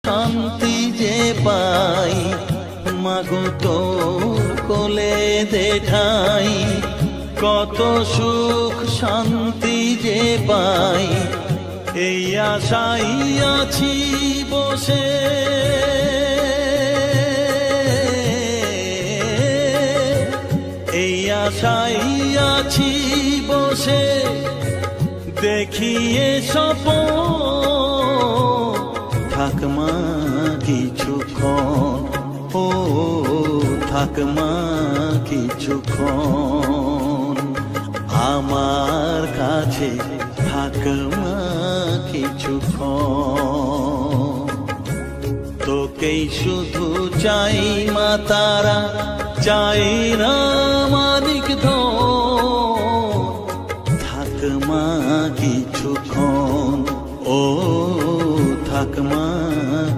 শান্তি যে পাই, মাগো তোর কোলে দেখাই। কত সুখ শান্তি যে পাই, এই আশাই আছি বসে। এই আশাই আছি বসে, দেখিয়ে স্বপন থাক মা কিছুক্ষণ, ও থাক মা কিছুক্ষণ, আমার কাছে থাক মা কিছুক্ষণ। তোকেই শুধু চাই মা তারা, চাই না মানিক ধন, থাক মা কিছুক্ষণ, ও থাক মা